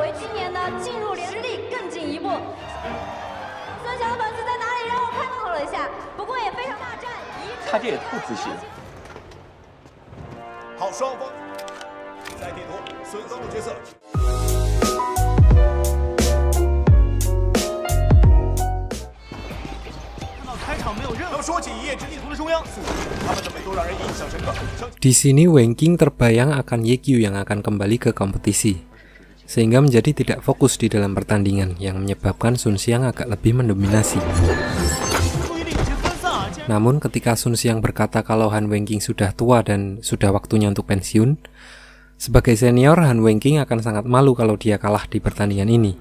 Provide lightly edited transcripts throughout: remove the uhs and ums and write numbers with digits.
为今年呢进入联实力更进一步。孙强的粉丝在哪里？让我看透了一下，不过也非常大战。他这也太自信了。好，双方在地图孙刚的角色。 说起一夜之地图的中央，他们的美都让人印象深刻。Di sini Wenking terbayang akan Yekyu yang akan kembali ke kompetisi, sehingga menjadi tidak fokus di dalam pertandingan yang menyebabkan Sun Xiang agak lebih mendominasi. Namun ketika Sun Xiang berkata kalau Han Wenking sudah tua dan sudah waktunya untuk pensiun, sebagai senior Han Wenking akan sangat malu kalau dia kalah di pertandingan ini.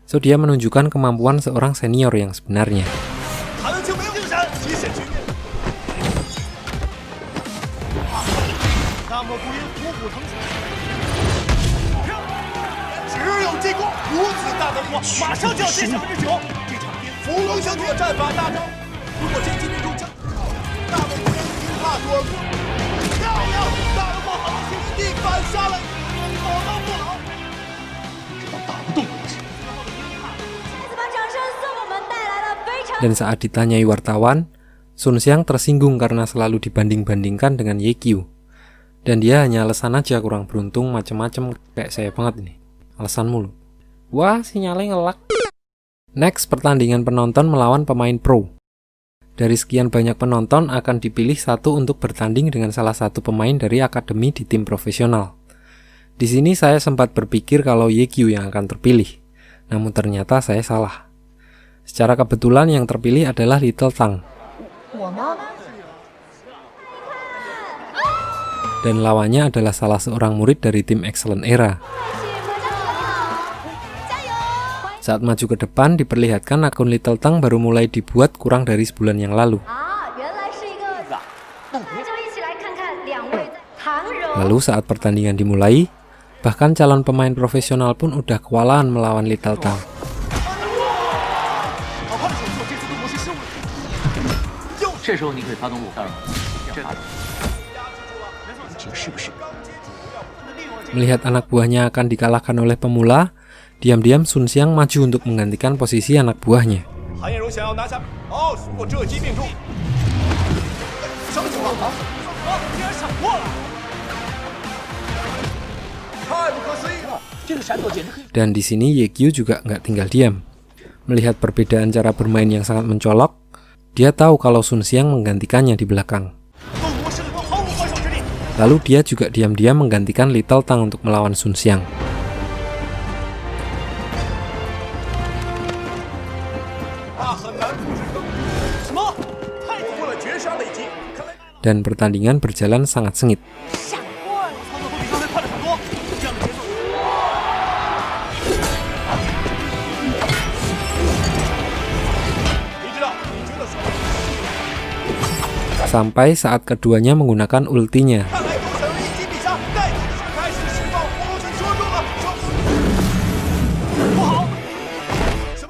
So dia menunjukkan kemampuan seorang senior yang sebenarnya. Dan saat ditanyai wartawan, Sun Xiang tersinggung karena selalu dibanding-bandingkan dengan Yekyu. Dan dia hanya alasan aja kurang beruntung macem-macem, kayak saya banget ini. Alasan mulu. Wah, sinyalnya ngelak. Next, pertandingan penonton melawan pemain pro. Dari sekian banyak penonton akan dipilih satu untuk bertanding dengan salah satu pemain dari akademi di tim profesional. Di sini saya sempat berpikir kalau Yekyu yang akan terpilih. Namun ternyata saya salah. Secara kebetulan yang terpilih adalah Little Tang. Dan lawannya adalah salah seorang murid dari tim Excellent Era. Saat maju ke depan, diperlihatkan akun Little Tang baru mulai dibuat kurang dari sebulan yang lalu. Lalu saat pertandingan dimulai, bahkan calon pemain profesional pun udah kewalahan melawan Little Tang. Melihat anak buahnya akan dikalahkan oleh pemula, diam-diam Sun Xiang maju untuk menggantikan posisi anak buahnya. Dan di sini Yekyu juga nggak tinggal diam. Melihat perbedaan cara bermain yang sangat mencolok, dia tahu kalau Sun Xiang menggantikannya di belakang. Lalu dia juga diam-diam menggantikan Little Tang untuk melawan Sun Xiang. Dan pertandingan berjalan sangat sengit. Sampai saat keduanya menggunakan ultinya.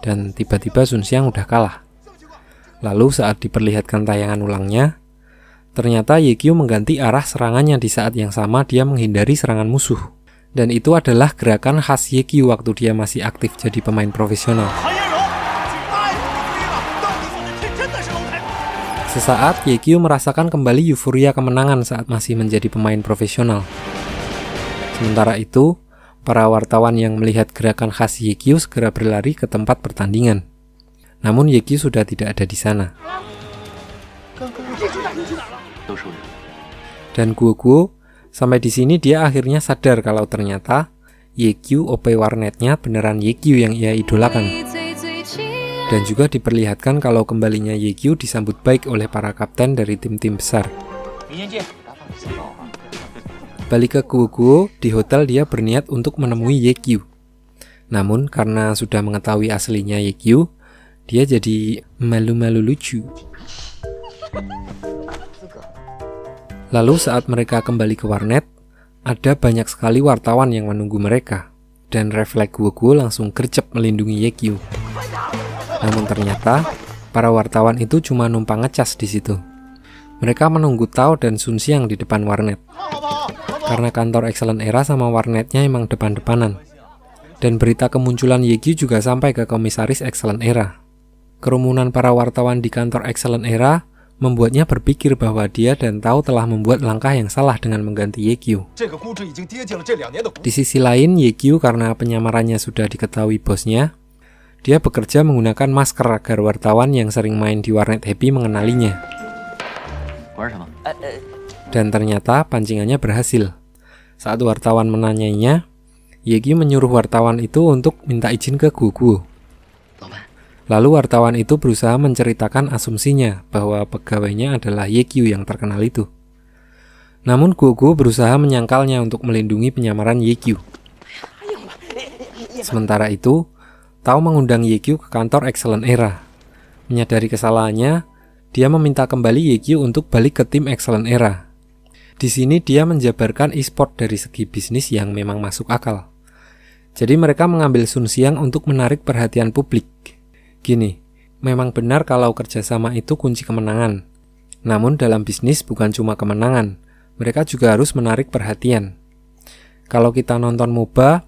Dan tiba-tiba Sun Xiang udah kalah. Lalu saat diperlihatkan tayangan ulangnya, ternyata Yekyu mengganti arah serangannya di saat yang sama dia menghindari serangan musuh. Dan itu adalah gerakan khas Yekyu waktu dia masih aktif jadi pemain profesional. Sesaat, Yekyu merasakan kembali euforia kemenangan saat masih menjadi pemain profesional. Sementara itu, para wartawan yang melihat gerakan khas Yekyu segera berlari ke tempat pertandingan. Namun Yekyu sudah tidak ada di sana. Dan Guoguo, sampai di sini dia akhirnya sadar kalau ternyata Yekyu OP warnetnya beneran Yekyu yang ia idolakan. Dan juga diperlihatkan kalau kembalinya Yekyu disambut baik oleh para kapten dari tim-tim besar. Balik ke Guoguo, di hotel dia berniat untuk menemui Yekyu. Namun karena sudah mengetahui aslinya Yekyu, dia jadi malu-malu lucu. Lalu saat mereka kembali ke warnet, ada banyak sekali wartawan yang menunggu mereka. Dan refleks Guoguo langsung gercep melindungi Yekyu. Namun ternyata, para wartawan itu cuma numpang ngecas di situ. Mereka menunggu Tao dan Sun Xiang di depan warnet. Karena kantor Excellent Era sama warnetnya emang depan-depanan. Dan berita kemunculan Yekyu juga sampai ke komisaris Excellent Era. Kerumunan para wartawan di kantor Excellent Era membuatnya berpikir bahwa dia dan Tao telah membuat langkah yang salah dengan mengganti Yekyu. Di sisi lain, Yekyu karena penyamarannya sudah diketahui bosnya, dia bekerja menggunakan masker agar wartawan yang sering main di warnet Happy mengenalinya. Dan ternyata pancingannya berhasil. Saat wartawan menanyainya, Yekyu menyuruh wartawan itu untuk minta izin ke Guguo. Lalu wartawan itu berusaha menceritakan asumsinya bahwa pegawainya adalah Yekyu yang terkenal itu. Namun Guguo berusaha menyangkalnya untuk melindungi penyamaran Yekyu. Sementara itu, Tao mengundang Yekyu ke kantor Excellent Era. Menyadari kesalahannya, dia meminta kembali Yekyu untuk balik ke tim Excellent Era. Di sini dia menjabarkan e-sport dari segi bisnis yang memang masuk akal. Jadi mereka mengambil Sun Xiang untuk menarik perhatian publik. Gini, memang benar kalau kerjasama itu kunci kemenangan. Namun dalam bisnis bukan cuma kemenangan, mereka juga harus menarik perhatian. Kalau kita nonton MOBA,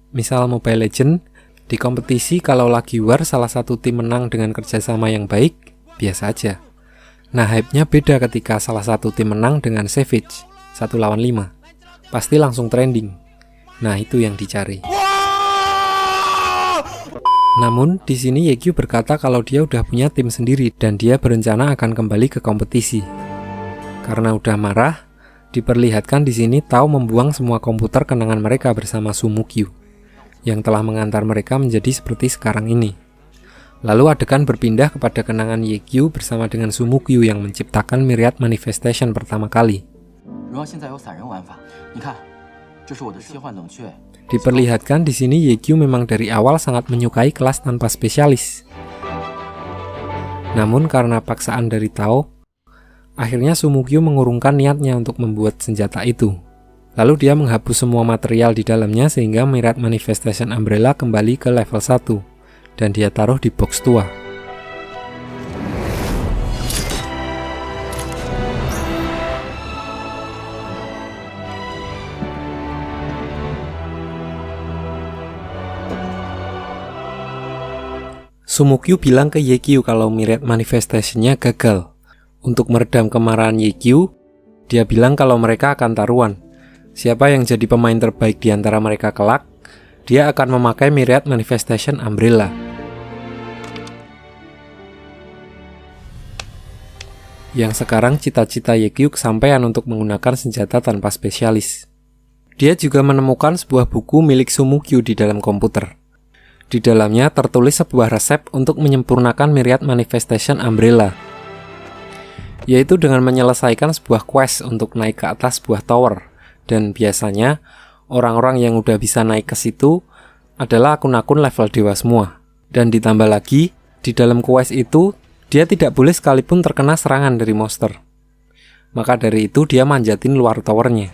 misal Mobile Legends, di kompetisi kalau lagi war salah satu tim menang dengan kerjasama yang baik, biasa aja. Nah, hype-nya beda ketika salah satu tim menang dengan Savage, 1 lawan 5. Pasti langsung trending. Nah, itu yang dicari. Namun, di sini Yekyu berkata kalau dia udah punya tim sendiri dan dia berencana akan kembali ke kompetisi. Karena udah marah, diperlihatkan di sini Tao membuang semua komputer kenangan mereka bersama Sumukyu, yang telah mengantar mereka menjadi seperti sekarang ini. Lalu adegan berpindah kepada kenangan Yekyu bersama dengan Sumukyu yang menciptakan Myriad Manifestation pertama kali. Diperlihatkan di sini Yekyu memang dari awal sangat menyukai kelas tanpa spesialis. Namun karena paksaan dari Tao, akhirnya Sumukyu mengurungkan niatnya untuk membuat senjata itu. Lalu dia menghapus semua material di dalamnya sehingga Myriad Manifestation Umbrella kembali ke level 1 dan dia taruh di box tua. Sumukyu bilang ke Yekyu kalau Myriad Manifestation-nya gagal. Untuk meredam kemarahan Yekyu, dia bilang kalau mereka akan taruhan. Siapa yang jadi pemain terbaik di antara mereka kelak, dia akan memakai Myriad Manifestation Umbrella. Yang sekarang cita-cita Yekyu kesampaian untuk menggunakan senjata tanpa spesialis. Dia juga menemukan sebuah buku milik Sumukyu di dalam komputer. Di dalamnya tertulis sebuah resep untuk menyempurnakan Myriad Manifestation Umbrella, yaitu dengan menyelesaikan sebuah quest untuk naik ke atas sebuah tower. Dan biasanya orang-orang yang udah bisa naik ke situ adalah akun-akun level dewa semua. Dan ditambah lagi, di dalam quest itu dia tidak boleh sekalipun terkena serangan dari monster. Maka dari itu dia manjatin luar towernya.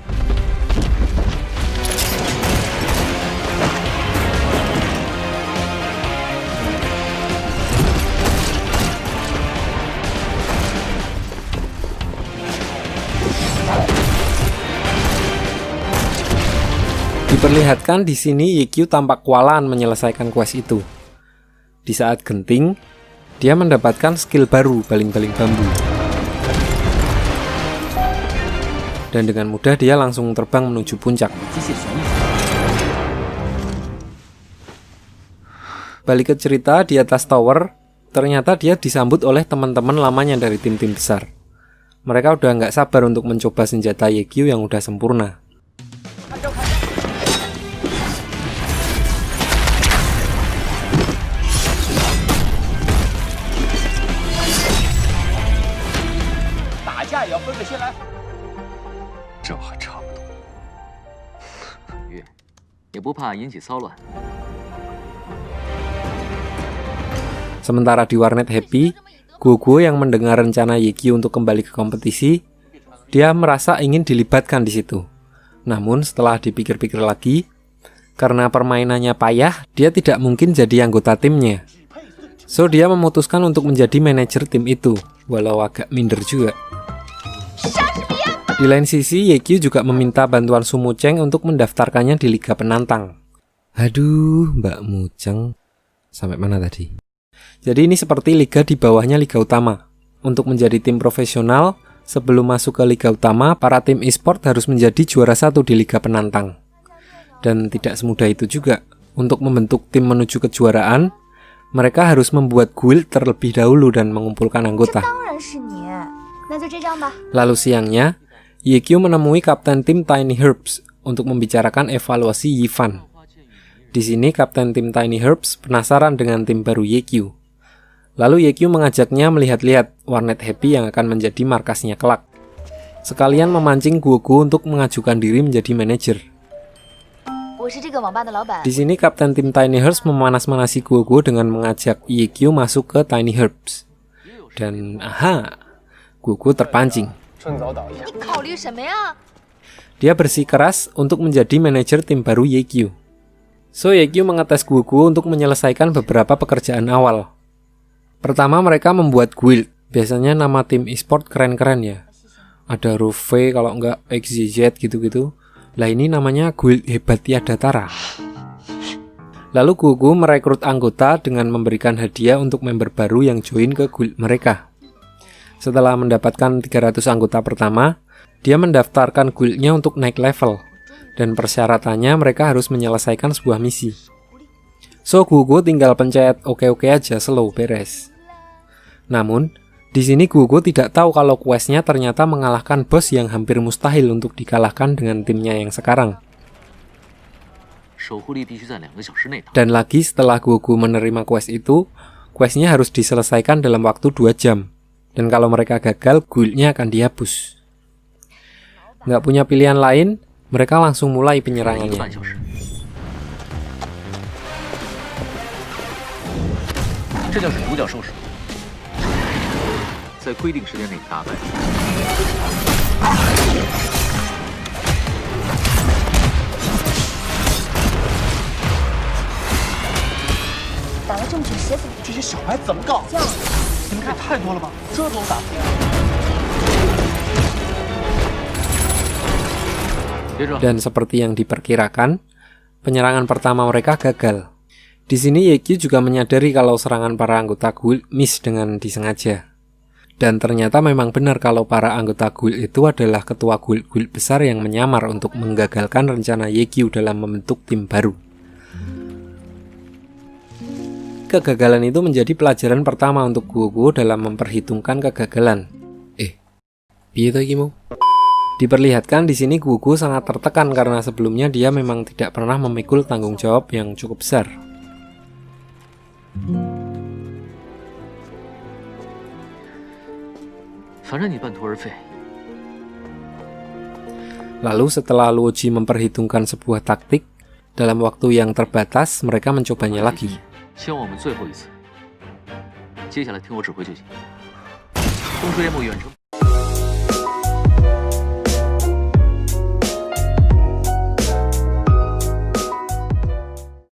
Diperlihatkan di sini Yekyu tampak kewalahan menyelesaikan quest itu. Di saat genting, dia mendapatkan skill baru, baling-baling bambu. Dan dengan mudah dia langsung terbang menuju puncak. Balik ke cerita, di atas tower, ternyata dia disambut oleh teman-teman lamanya dari tim-tim besar. Mereka udah nggak sabar untuk mencoba senjata Yekyu yang udah sempurna. Sementara di warnet Happy, Guguo yang mendengar rencana Yekyu untuk kembali ke kompetisi, dia merasa ingin dilibatkan di situ. Namun setelah dipikir-pikir lagi, karena permainannya payah, dia tidak mungkin jadi anggota timnya. So dia memutuskan untuk menjadi manajer tim itu, walau agak minder juga. Di lain sisi, Yekyu juga meminta bantuan Sumu Cheng untuk mendaftarkannya di Liga Penantang. Aduh, Mbak Mujeng. Sampai mana tadi? Jadi ini seperti liga di bawahnya liga utama. Untuk menjadi tim profesional, sebelum masuk ke liga utama, para tim e-sport harus menjadi juara 1 di liga penantang. Dan tidak semudah itu juga. Untuk membentuk tim menuju kejuaraan, mereka harus membuat guild terlebih dahulu dan mengumpulkan anggota. Lalu siangnya, Yekyu menemui kapten tim Tiny Herbs untuk membicarakan evaluasi Yifan. Di sini kapten tim Tiny Herbs penasaran dengan tim baru Yekyu. Lalu Yekyu mengajaknya melihat-lihat warnet Happy yang akan menjadi markasnya kelak. Sekalian memancing Guogu untuk mengajukan diri menjadi manajer. Di sini kapten tim Tiny Herbs memanas-manasi Guogu dengan mengajak Yekyu masuk ke Tiny Herbs. Dan Guogu terpancing. Dia bersikeras untuk menjadi manajer tim baru Yekyu. So Yekyu mengetes Guogu untuk menyelesaikan beberapa pekerjaan awal. Pertama mereka membuat guild. Biasanya nama tim e-sport keren-keren ya. Ada Rufe kalau enggak XYZ gitu-gitu. Lah ini namanya guild hebat tiada tara. Lalu Guogu merekrut anggota dengan memberikan hadiah untuk member baru yang join ke guild mereka. Setelah mendapatkan 300 anggota pertama, dia mendaftarkan guildnya untuk naik level. Dan persyaratannya mereka harus menyelesaikan sebuah misi. So Guogu tinggal pencet oke-oke aja, slow, beres. Namun, di sini Guogu tidak tahu kalau questnya ternyata mengalahkan bos yang hampir mustahil untuk dikalahkan dengan timnya yang sekarang. Dan lagi setelah Guogu menerima quest itu, questnya harus diselesaikan dalam waktu 2 jam. Dan kalau mereka gagal, guildnya akan dihapus. Nggak punya pilihan lain, mereka langsung mulai penyerangannya. Dan seperti yang diperkirakan, penyerangan pertama mereka gagal. Di sini Yekyu juga menyadari kalau serangan para anggota guild miss dengan disengaja. Dan ternyata memang benar kalau para anggota guild itu adalah ketua guild-guild besar yang menyamar untuk menggagalkan rencana Yekyu dalam membentuk tim baru. Kegagalan itu menjadi pelajaran pertama untuk Guogu dalam memperhitungkan kegagalan. Piye to iki mau? Diperlihatkan di sini Guogu sangat tertekan karena sebelumnya dia memang tidak pernah memikul tanggung jawab yang cukup besar. Lalu setelah Luoji memperhitungkan sebuah taktik, dalam waktu yang terbatas mereka mencobanya lagi.